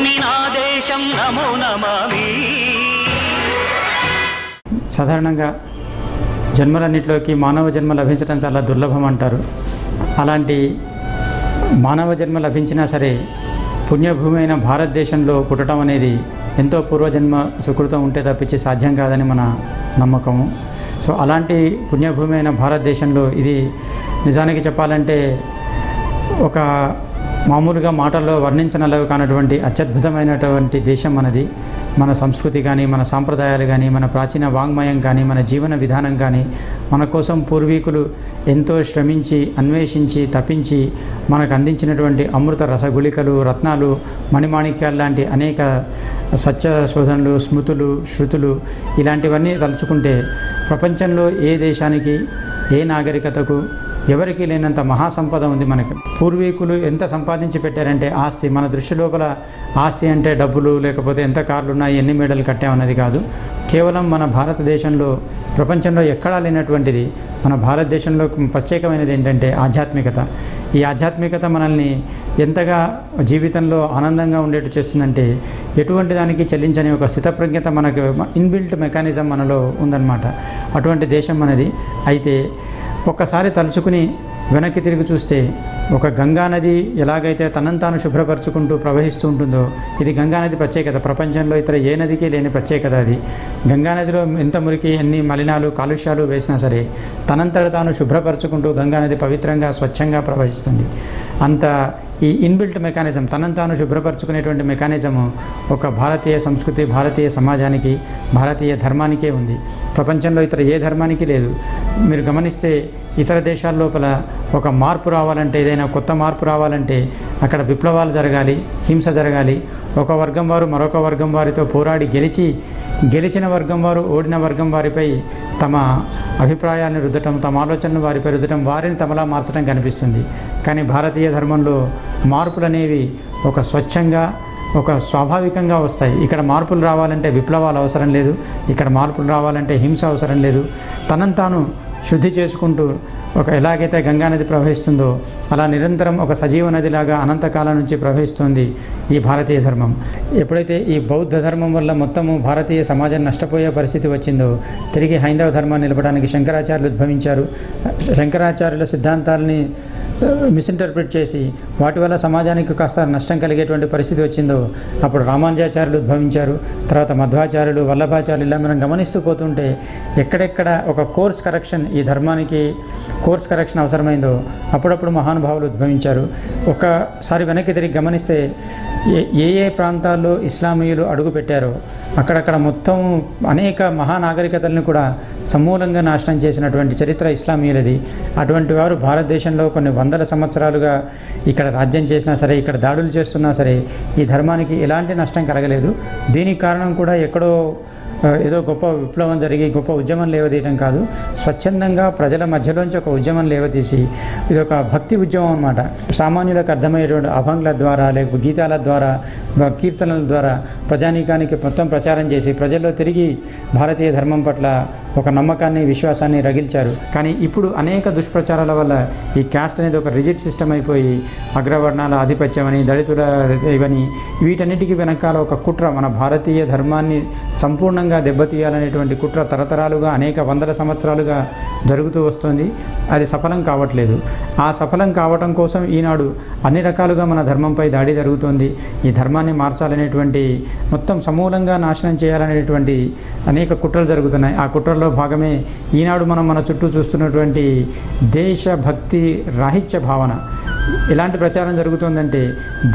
భూమి నా దేశం నమో నమామి. సాధారణంగా జన్మలన్నింటిలోకి మానవ జన్మ లభించడం చాలా దుర్లభం అంటారు. అలాంటి మానవ జన్మ లభించినా సరే పుణ్యభూమి అయిన భారతదేశంలో పుట్టడం అనేది ఎంతో పూర్వజన్మ సుకృతం ఉంటే తప్పించి సాధ్యం కాదని మన నమ్మకము. సో అలాంటి పుణ్యభూమి అయిన భారతదేశంలో ఇది నిజానికి చెప్పాలంటే ఒక మామూలుగా మాటల్లో వర్ణించనలవి కానటువంటి అత్యద్భుతమైనటువంటి దేశం మనది. మన సంస్కృతి కానీ, మన సాంప్రదాయాలు కానీ, మన ప్రాచీన వాంగ్మయం కానీ, మన జీవన విధానం కానీ, మన కోసం పూర్వీకులు ఎంతో శ్రమించి అన్వేషించి తప్పించి మనకు అందించినటువంటి అమృత రసగుళికలు, రత్నాలు, మణిమాణిక్యాలు లాంటి అనేక సత్య శోధనలు, స్మృతులు, శృతులు ఇలాంటివన్నీ తలుచుకుంటే ప్రపంచంలో ఏ దేశానికి, ఏ నాగరికతకు ఎవరికి లేనంత మహాసంపద ఉంది మనకి. పూర్వీకులు ఎంత సంపాదించి పెట్టారంటే ఆస్తి, మన దృష్టి లోపల ఆస్తి అంటే డబ్బులు లేకపోతే ఎంత కార్లు ఉన్నాయి, ఎన్ని మేడలు కట్టామన్నది కాదు. కేవలం మన భారతదేశంలో ప్రపంచంలో ఎక్కడా లేనటువంటిది మన భారతదేశంలో ప్రత్యేకమైనది ఏంటంటే ఆధ్యాత్మికత. ఈ ఆధ్యాత్మికత మనల్ని ఎంతగా జీవితంలో ఆనందంగా ఉండేట్టు చేస్తుందంటే ఎటువంటి దానికి చెల్లించని ఒక స్థితప్రజ్ఞత మనకు ఇన్బిల్ట్ మెకానిజం మనలో ఉందన్నమాట. అటువంటి దేశం మనది. అయితే ఒక్కసారి తలుచుకుని వెనక్కి తిరిగి చూస్తే ఒక గంగానది ఎలాగైతే తనను తాను శుభ్రపరచుకుంటూ ప్రవహిస్తూ ఉంటుందో ఇది గంగానది ప్రత్యేకత. ప్రపంచంలో ఇతర ఏ నదికి లేని ప్రత్యేకత అది. గంగానదిలో ఎంత మురికి, ఎన్ని మలినాలు, కాలుష్యాలు వేసినా సరే తనంతట తాను శుభ్రపరచుకుంటూ గంగానది పవిత్రంగా స్వచ్ఛంగా ప్రవహిస్తుంది. అంత ఈ ఇన్బిల్ట్ మెకానిజం, తనను తాను శుభ్రపరచుకునేటువంటి మెకానిజము ఒక భారతీయ సంస్కృతి, భారతీయ సమాజానికి, భారతీయ ధర్మానికే ఉంది. ప్రపంచంలో ఇతర ఏ ధర్మానికి లేదు. మీరు గమనిస్తే ఇతర దేశాల లోపల ఒక మార్పు రావాలంటే, ఏదైనా కొత్త మార్పు రావాలంటే అక్కడ విప్లవాలు జరగాలి, హింస జరగాలి. ఒక వర్గం వారు మరొక వర్గం వారితో పోరాడి గెలిచిన వర్గం వారు ఓడిన వర్గం వారిపై తమ అభిప్రాయాన్ని రుద్దటం, తమ ఆలోచనలు వారిపై రుద్దటం, వారిని తమలా మార్చడం కనిపిస్తుంది. కానీ భారతీయ ధర్మంలో మార్పులు అనేవి ఒక స్వచ్ఛంగా, ఒక స్వాభావికంగా వస్తాయి. ఇక్కడ మార్పులు రావాలంటే విప్లవాలు అవసరం లేదు, ఇక్కడ మార్పులు రావాలంటే హింస అవసరం లేదు. తనను తాను శుద్ధి చేసుకుంటూ ఒక ఎలాగైతే గంగానది ప్రవహిస్తుందో అలా నిరంతరం ఒక సజీవ నదిలాగా అనంతకాలం నుంచి ప్రవహిస్తుంది ఈ భారతీయ ధర్మం. ఎప్పుడైతే ఈ బౌద్ధ ధర్మం వల్ల మొత్తము భారతీయ సమాజం నష్టపోయే పరిస్థితి వచ్చిందో తిరిగి హైందవ ధర్మాన్ని నిలపడానికి శంకరాచార్యులు ఉద్భవించారు. శంకరాచార్యుల సిద్ధాంతాలని మిస్ఇంటర్ప్రిట్ చేసి వాటి వల్ల సమాజానికి కాస్త నష్టం కలిగేటువంటి పరిస్థితి వచ్చిందో అప్పుడు రామానుజాచార్యులు ఉద్భవించారు. తర్వాత మధ్వాచార్యులు, వల్లభాచార్యులు ఇలా మనం గమనిస్తూ పోతుంటే ఎక్కడెక్కడ ఒక కోర్స్ కరెక్షన్, ఈ ధర్మానికి కోర్స్ కరెక్షన్ అవసరమైందో అప్పుడప్పుడు మహానుభావులు ఉద్భవించారు. ఒకసారి వెనక్కి తిరిగి గమనిస్తే ఏ ప్రాంతాల్లో ఇస్లామీయులు అడుగు పెట్టారో అక్కడక్కడ మొత్తం అనేక మహానాగరికతలను కూడా సమూలంగా నాశనం చేసినటువంటి చరిత్ర ఇస్లామీయులది. అటువంటి వారు భారతదేశంలో కొన్ని వందల సంవత్సరాలుగా ఇక్కడ రాజ్యం చేసినా సరే, ఇక్కడ దాడులు చేస్తున్నా సరే ఈ ధర్మానికి ఎలాంటి నష్టం కలగలేదు. దీనికి కారణం కూడా ఎక్కడో ఏదో గొప్ప విప్లవం జరిగి గొప్ప ఉద్యమం లేవదీయడం కాదు, స్వచ్ఛందంగా ప్రజల మధ్యలోంచి ఒక ఉద్యమం లేవతీసి ఇది ఒక భక్తి ఉద్యమం అన్నమాట. సామాన్యులకు అర్థమయ్యేటువంటి అభంగుల ద్వారా లేకపోతే గీతాల ద్వారా, కీర్తనల ద్వారా ప్రజానీకానికి మొత్తం ప్రచారం చేసి ప్రజల్లో తిరిగి భారతీయ ధర్మం పట్ల ఒక నమ్మకాన్ని, విశ్వాసాన్ని రగిల్చారు. కానీ ఇప్పుడు అనేక దుష్ప్రచారాల వల్ల ఈ క్యాస్ట్ అనేది ఒక రిజిడ్ సిస్టమ్ అయిపోయి అగ్రవర్ణాల ఆధిపత్యం అని, దళితుల ఇవని, వీటన్నిటికీ వెనకాల ఒక కుట్ర, మన భారతీయ ధర్మాన్ని సంపూర్ణంగా దెబ్బతీయాలనేటువంటి కుట్ర తరతరాలుగా అనేక వందల సంవత్సరాలుగా జరుగుతూ వస్తుంది. అది సఫలం కావట్లేదు. ఆ సఫలం కావటం కోసం ఈనాడు అన్ని రకాలుగా మన ధర్మంపై దాడి జరుగుతోంది. ఈ ధర్మాన్ని మార్చాలనేటువంటి, మొత్తం సమూలంగా నాశనం చేయాలనేటువంటి అనేక కుట్రలు జరుగుతున్నాయి. ఆ కుట్రల్లో భాగమే ఈనాడు మనం మన చుట్టూ చూస్తున్నటువంటి దేశభక్తి రాహిత్య భావన. ఎలాంటి ప్రచారం జరుగుతుందంటే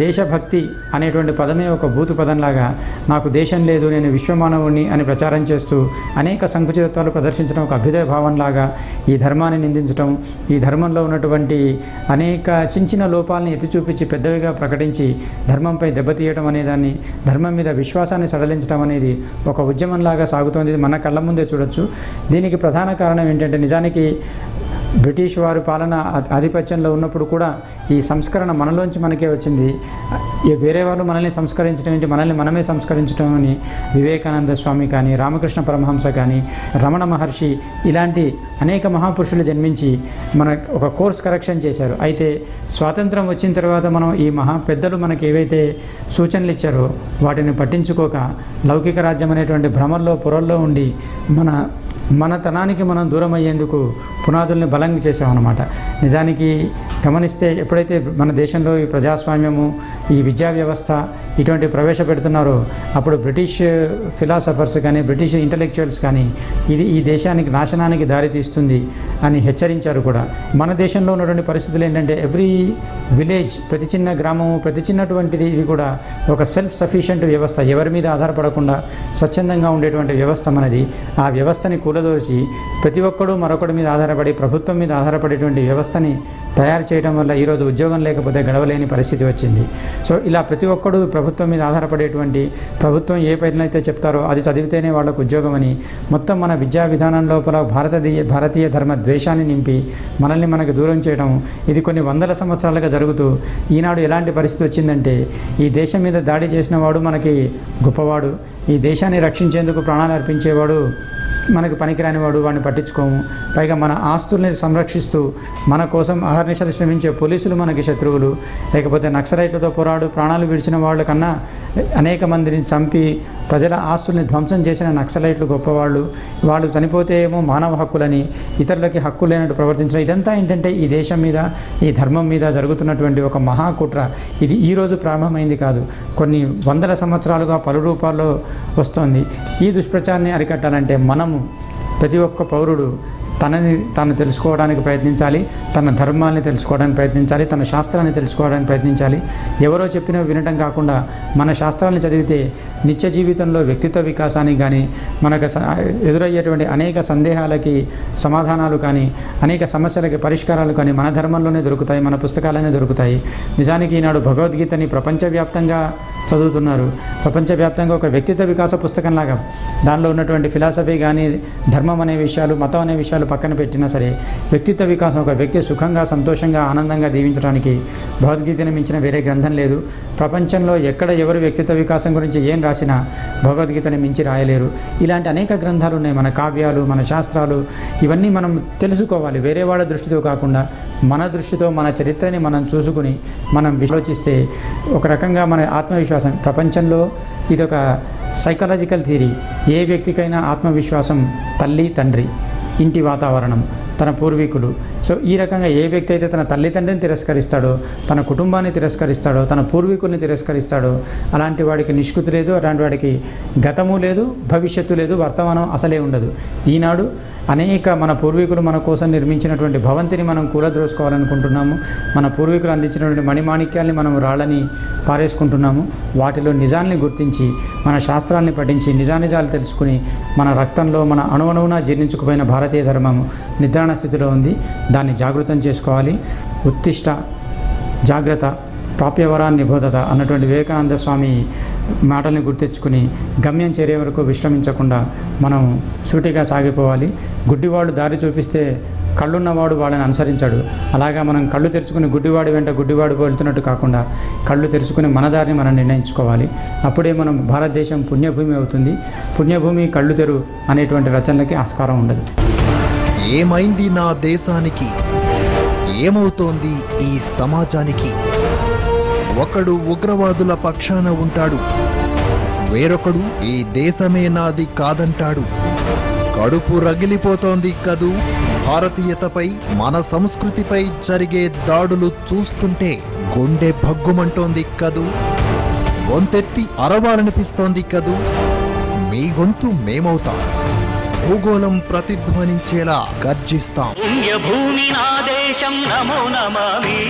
దేశభక్తి అనేటువంటి పదమే ఒక భూతు పదంలాగా నాకు దేశం లేదు, నేను విశ్వమానవుణ్ణి అని ప్రచారం చేస్తూ అనేక సంకుచితత్వాలు ప్రదర్శించడం, ఒక అభ్యుదయ భావంలాగా ఈ ధర్మాన్ని నిందించడం, ఈ ధర్మంలో ఉన్నటువంటి అనేక చిన్న లోపాలని ఎత్తి చూపించి పెద్దవిగా ప్రకటించి ధర్మంపై దెబ్బతీయడం అనేదాన్ని, ధర్మం మీద విశ్వాసాన్ని సడలించడం అనేది ఒక ఉద్యమంలాగా సాగుతోంది. మన కళ్ళ ముందే చూడొచ్చు. దీనికి ప్రధాన కారణం ఏంటంటే నిజానికి బ్రిటిష్ వారి పాలన ఆధిపత్యంలో ఉన్నప్పుడు కూడా ఈ సంస్కరణ మనలోంచి మనకే వచ్చింది. వేరే వాళ్ళు మనల్ని సంస్కరించడం ఏంటి, మనల్ని మనమే సంస్కరించడం అని వివేకానంద స్వామి కానీ, రామకృష్ణ పరమహంస కానీ, రమణ మహర్షి ఇలాంటి అనేక మహాపురుషులు జన్మించి మన ఒక కోర్స్ కరెక్షన్ చేశారు. అయితే స్వాతంత్రం వచ్చిన తర్వాత మనం ఈ పెద్దలు మనకి ఏవైతే సూచనలు ఇచ్చారో వాటిని పట్టించుకోక లౌకిక రాజ్యం అనేటువంటి భ్రమల్లో పొరల్లో ఉండి మన తనానికి మనం దూరం అయ్యేందుకు పునాదుల్ని బలంగా చేసామన్నమాట. నిజానికి గమనిస్తే ఎప్పుడైతే మన దేశంలో ఈ ప్రజాస్వామ్యము, ఈ విద్యా వ్యవస్థ ఇటువంటి ప్రవేశపెడుతున్నారో అప్పుడు బ్రిటిష్ ఫిలాసఫర్స్ కానీ, బ్రిటిష్ ఇంటలెక్చువల్స్ కానీ ఇది ఈ దేశానికి నాశనానికి దారితీస్తుంది అని హెచ్చరించారు కూడా. మన దేశంలో ఉన్నటువంటి పరిస్థితులు ఏంటంటే ఎవ్రీ విలేజ్, ప్రతి చిన్న గ్రామము, ప్రతి చిన్నటువంటిది ఇది కూడా ఒక సెల్ఫ్ సఫిషియెంట్ వ్యవస్థ, ఎవరి మీద ఆధారపడకుండా స్వచ్ఛందంగా ఉండేటువంటి వ్యవస్థ మనది. ఆ వ్యవస్థని కూలదోసి ప్రతి ఒక్కడు మరొకటి మీద ఆధారపడి ప్రభుత్వం మీద ఆధారపడేటువంటి వ్యవస్థని తయారు చేయడం వల్ల ఈరోజు ఉద్యోగం లేకపోతే గడవలేని పరిస్థితి వచ్చింది. సో ఇలా ప్రతి ఒక్కడు ప్రభుత్వం మీద ఆధారపడేటువంటి, ప్రభుత్వం ఏ పైనైతే చెప్తారో అది చదివితేనే వాళ్ళకు ఉద్యోగం అని మొత్తం మన విద్యా విధానం లోపల భారతీయ ధర్మ ద్వేషాన్ని నింపి మనల్ని మనకు దూరం చేయడం ఇది కొన్ని వందల సంవత్సరాలుగా జరుగుతూ ఈనాడు ఎలాంటి పరిస్థితి వచ్చిందంటే ఈ దేశం మీద దాడి చేసిన వాడు మనకి గొప్పవాడు, ఈ దేశాన్ని రక్షించేందుకు ప్రాణాలు అర్పించేవాడు మనకు పనికిరానివాడు, వాడిని పట్టించుకోము. పైగా మన ఆస్తుల్ని సంరక్షిస్తూ మన కోసం అహర్నిశలు శ్రమించే పోలీసులు మనకి శత్రువులు, లేకపోతే నక్సలైట్లతో పోరాడు ప్రాణాలు విడిచిన వాళ్ళ కన్నా అనేక మందిని చంపి ప్రజల ఆస్తుల్ని ధ్వంసం చేసిన నక్సలైట్లు గొప్పవాళ్ళు, వాళ్ళు చనిపోతే ఏమో మానవ హక్కులని, ఇతరులకి హక్కు లేనట్టు ప్రవర్తించడం. ఇదంతా ఏంటంటే ఈ దేశం మీద, ఈ ధర్మం మీద జరుగుతున్నటువంటి ఒక మహాకుట్ర. ఇది ఈరోజు ప్రారంభమైంది కాదు, కొన్ని వందల సంవత్సరాలుగా పలు రూపాల్లో వస్తోంది. ఈ దుష్ప్రచారాన్ని అరికట్టాలంటే మనము ప్రతి ఒక్క పౌరుడు తాను తెలుసుకోవడానికి ప్రయత్నించాలి, తన ధర్మాన్ని తెలుసుకోవడానికి ప్రయత్నించాలి, తన శాస్త్రాన్ని తెలుసుకోవడానికి ప్రయత్నించాలి. ఎవరో చెప్పినవి వినటం కాకుండా మన శాస్త్రాలను చదివితే నిత్య జీవితంలో వ్యక్తిత్వ వికాసానికి కానీ, మనకు ఎదురయ్యేటువంటి అనేక సందేహాలకి సమాధానాలు కానీ, అనేక సమస్యలకి పరిష్కారాలు కానీ మన ధర్మంలోనే దొరుకుతాయి, మన పుస్తకాలనే దొరుకుతాయి. నిజానికి ఈనాడు భగవద్గీతని ప్రపంచవ్యాప్తంగా చదువుతున్నారు. ప్రపంచవ్యాప్తంగా ఒక వ్యక్తిత్వ వికాస పుస్తకంలాగా దానిలో ఉన్నటువంటి ఫిలాసఫీ కానీ, ధర్మం అనే విషయాలు, మతం అనే విషయాలు పక్కన పెట్టినా సరే వ్యక్తిత్వ వికాసం, ఒక వ్యక్తి సుఖంగా, సంతోషంగా, ఆనందంగా జీవించడానికి భగవద్గీతను మించిన వేరే గ్రంథం లేదు. ప్రపంచంలో ఎక్కడ ఎవరు వ్యక్తిత్వ వికాసం గురించి ఏం రాసినా భగవద్గీతని మించి రాయలేరు. ఇలాంటి అనేక గ్రంథాలు ఉన్నాయి. మన కావ్యాలు, మన శాస్త్రాలు, ఇవన్నీ మనం తెలుసుకోవాలి. వేరే వాళ్ళ దృష్టితో కాకుండా మన దృష్టితో మన చరిత్రని మనం చూసుకుని మనం విశ్లేషిస్తే ఒక రకంగా మన ఆత్మవిశ్వాసం, ప్రపంచంలో ఇదొక సైకలాజికల్ థియరీ. ఏ వ్యక్తికైనా ఆత్మవిశ్వాసం తల్లి, తండ్రి, ఇంటి వాతావరణం, తన పూర్వీకులు. సో ఈ రకంగా ఏ వ్యక్తి అయితే తన తల్లిదండ్రిని తిరస్కరిస్తాడో, తన కుటుంబాన్ని తిరస్కరిస్తాడో, తన పూర్వీకుల్ని తిరస్కరిస్తాడో అలాంటి వాడికి నిష్కృతి లేదు, అలాంటి వాడికి గతము లేదు, భవిష్యత్తు లేదు, వర్తమానం అసలే ఉండదు. ఈనాడు అనేక మన పూర్వీకులు మన కోసం నిర్మించినటువంటి భవంతిని మనం కూలద్రోసుకోవాలనుకుంటున్నాము. మన పూర్వీకులు అందించినటువంటి మణిమాణిక్యాల్ని మనం రాళ్ళని పారేసుకుంటున్నాము. వాటిలో నిజాల్ని గుర్తించి, మన శాస్త్రాల్ని పఠించి, నిజానిజాలు తెలుసుకుని మన రక్తంలో మన అణువణువున జీర్ణించుకుపోయిన భారతీయ ధర్మము నిద్రాణ స్థితిలో ఉంది. దాన్ని జాగృతం చేసుకోవాలి. ఉత్తిష్ట, జాగ్రత్త, ప్రాప్యవరాన్ని నిబోధత అన్నటువంటి వివేకానంద స్వామి మాటల్ని గుర్తించుకుని గమ్యం చేరే వరకు విశ్రమించకుండా మనం సూటిగా సాగిపోవాలి. గుడ్డివాడు దారి చూపిస్తే కళ్ళున్నవాడు వాళ్ళని అనుసరించాడు. అలాగా మనం కళ్ళు తెరుచుకుని గుడ్డివాడి వెంట గుడ్డివాడు వెళ్తున్నట్టు కాకుండా కళ్ళు తెరుచుకుని మన దారిని మనం నిర్ణయించుకోవాలి. అప్పుడే మనం భారతదేశం పుణ్యభూమి అవుతుంది. పుణ్యభూమి కళ్ళు తెరు అనేటువంటి రచనలకి ఆస్కారం ఉండదు. ఏమైంది నా దేశానికి, ఏమవుతోంది ఈ సమాజానికి? ఒకడు ఉగ్రవాదుల పక్షాన ఉంటాడు, వేరొకడు ఈ దేశమే నాది కాదంటాడు. కడుపు రగిలిపోతోంది కదూ భారతీయతపై, మన సంస్కృతిపై జరిగే దాడులు చూస్తుంటే గుండె భగ్గుమంటోంది కదూ. గొంతెత్తి అరవాలనిపిస్తోంది కదూ. మీ గొంతు మేమవుతాం, భూగోళం ప్రతిధ్వనించేలా గర్జిస్తాం. పుణ్యభూమి నా దేశం నమో నమామి.